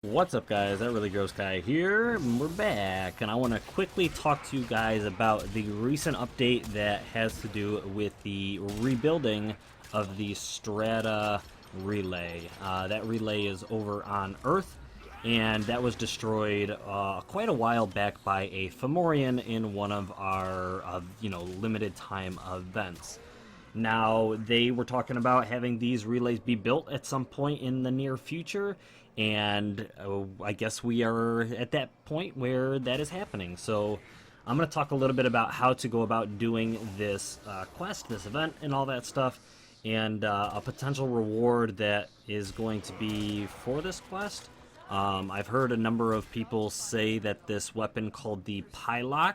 What's up, guys? That really gross guy here. We're back, and I want to quickly talk to you guys about the recent update that has to do with the rebuilding of the Strata Relay. That relay is over on Earth, and that was destroyed quite a while back by a Fomorian in one of our, limited time events. Now, they were talking about having these relays be built at some point in the near future, and I guess we are at that point where that is happening. So I'm going to talk a little bit about how to go about doing this quest, this event, and all that stuff, and a potential reward that is going to be for this quest. I've heard a number of people say that this weapon called the Zylok,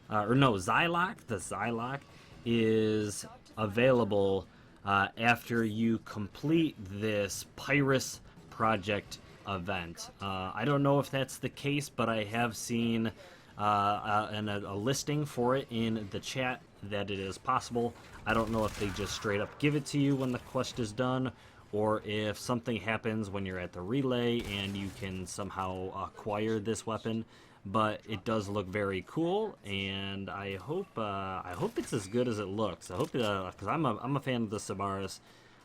the Zylok, is available after you complete this Pyrus project event. I don't know if that's the case, but I have seen a listing for it in the chat that it is possible. I don't know if they just straight up give it to you when the quest is done, or if something happens when you're at the relay and you can somehow acquire this weapon. But it does look very cool, and I hope it's as good as it looks. I hope because I'm a fan of the Sabaris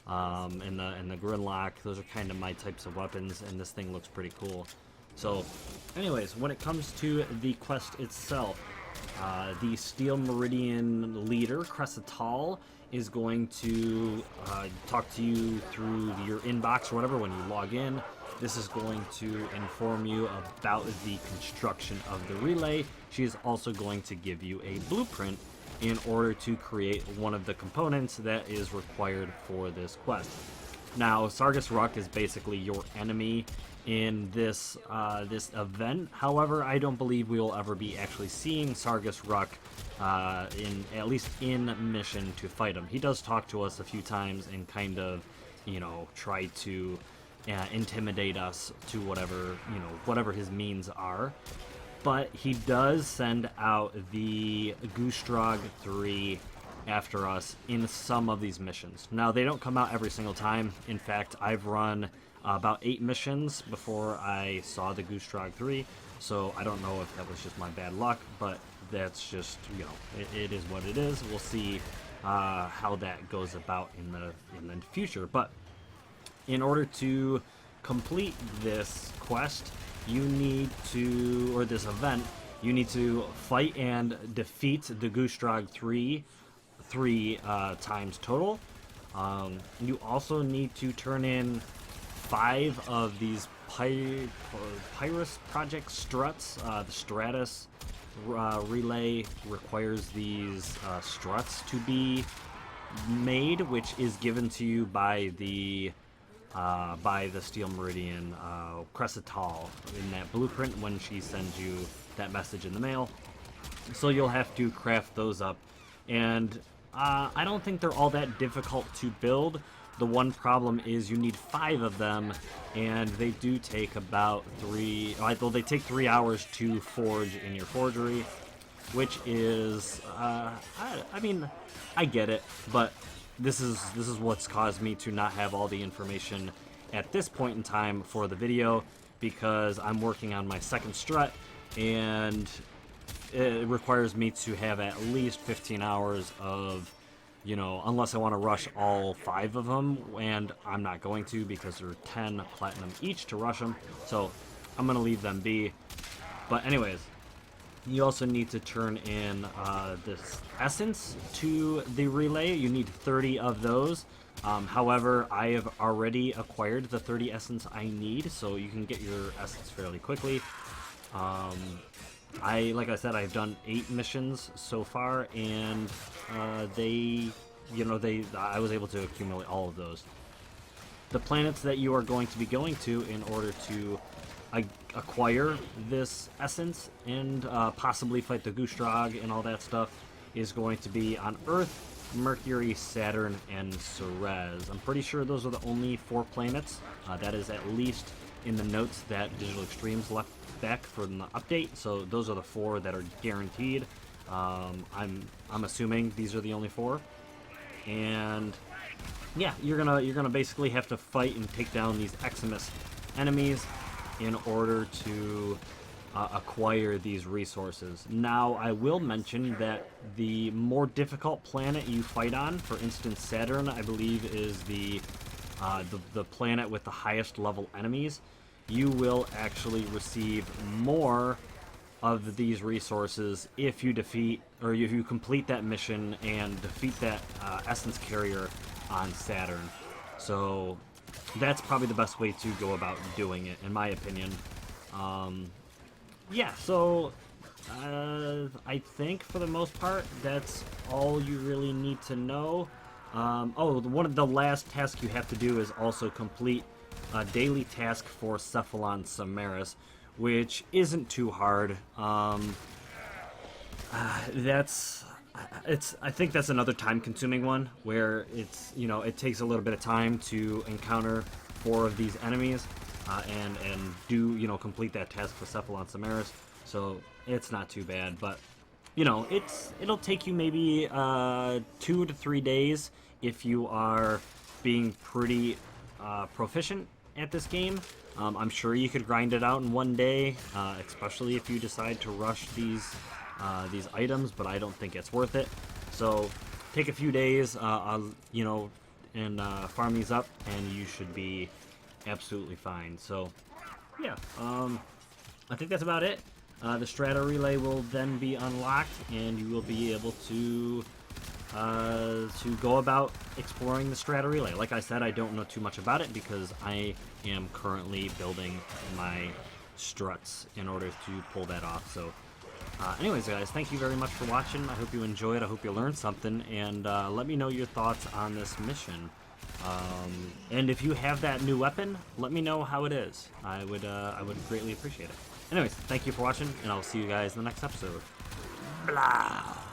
and the Grinlock. Those are kind of my types of weapons, and this thing looks pretty cool. So, anyways, when it comes to the quest itself, the Steel Meridian leader, Cressatal, is going to talk to you through your inbox or whatever when you log in. This is going to inform you about the construction of the relay. She is also going to give you a blueprint in order to create one of the components that is required for this quest. Now, Sargus Ruck is basically your enemy in this this event. However, I don't believe we will ever be actually seeing Sargus Ruck at least in mission to fight him. He does talk to us a few times and kind of, try to intimidate us to whatever his means are. But he does send out the Goostrog 3 after us in some of these missions. Now, they don't come out every single time. In fact, I've run about 8 missions before I saw the Goostrog 3, so I don't know if that was just my bad luck, but that's just, it is what it is. We'll see how that goes about in the future. But in order to complete this quest, you need to, or this event, you need to fight and defeat the Goostrog 3 times total. You also need to turn in 5 of these Pyrus project struts. The Stratus relay requires these struts to be made, which is given to you by the Steel Meridian Cressatal in that blueprint when she sends you that message in the mail. So you'll have to craft those up, and I don't think they're all that difficult to build. The one problem is you need 5 of them, and they do take about 3. Well, they take 3 hours to forge in your forgery, which is I mean, I get it, but this is what's caused me to not have all the information at this point in time for the video, because I'm working on my second strut, and it requires me to have at least 15 hours of, unless I want to rush all 5 of them, and I'm not going to because they're 10 platinum each to rush them, so I'm going to leave them be. But anyways, you also need to turn in this essence to the relay. You need 30 of those. However, I have already acquired the 30 essence I need, so you can get your essence fairly quickly. Like I said, I've done 8 missions so far, and I was able to accumulate all of those. The planets that you are going to be going to in order to acquire this essence and possibly fight the Goostrog and all that stuff is going to be on Earth, Mercury, Saturn, and Ceres. I'm pretty sure those are the only 4 planets. That is at least in the notes that Digital Extremes left back from the update. So those are the 4 that are guaranteed. I'm assuming these are the only 4. And yeah, you're gonna basically have to fight and take down these Eximus enemies. in order to acquire these resources. Now, I will mention that the more difficult planet you fight on, for instance, Saturn, I believe, is the planet with the highest level enemies. You will actually receive more of these resources if you defeat, or if you complete that mission and defeat that essence carrier on Saturn. So that's probably the best way to go about doing it, in my opinion. Yeah, so I think for the most part that's all you really need to know. Oh, one of the last tasks you have to do is also complete a daily task for Cephalon Samaris, which isn't too hard. I think that's another time-consuming one where it's, you know, it takes a little bit of time to encounter 4 of these enemies and do, you know, complete that task for Cephalon Samaris. So it's not too bad, but you know, it'll take you maybe 2 to 3 days if you are being pretty proficient at this game. I'm sure you could grind it out in 1 day, especially if you decide to rush these items, but I don't think it's worth it. So take a few days, you know, and farm these up, and you should be absolutely fine. So yeah, I think that's about it. The Strata Relay will then be unlocked, and you will be able to go about exploring the Strata Relay. Like I said, I don't know too much about it because I am currently building my struts in order to pull that off. So anyways, guys, thank you very much for watching. I hope you enjoyed. I hope you learned something, and let me know your thoughts on this mission. And if you have that new weapon, let me know how it is. I would greatly appreciate it. Anyways, thank you for watching, and I'll see you guys in the next episode. Blah!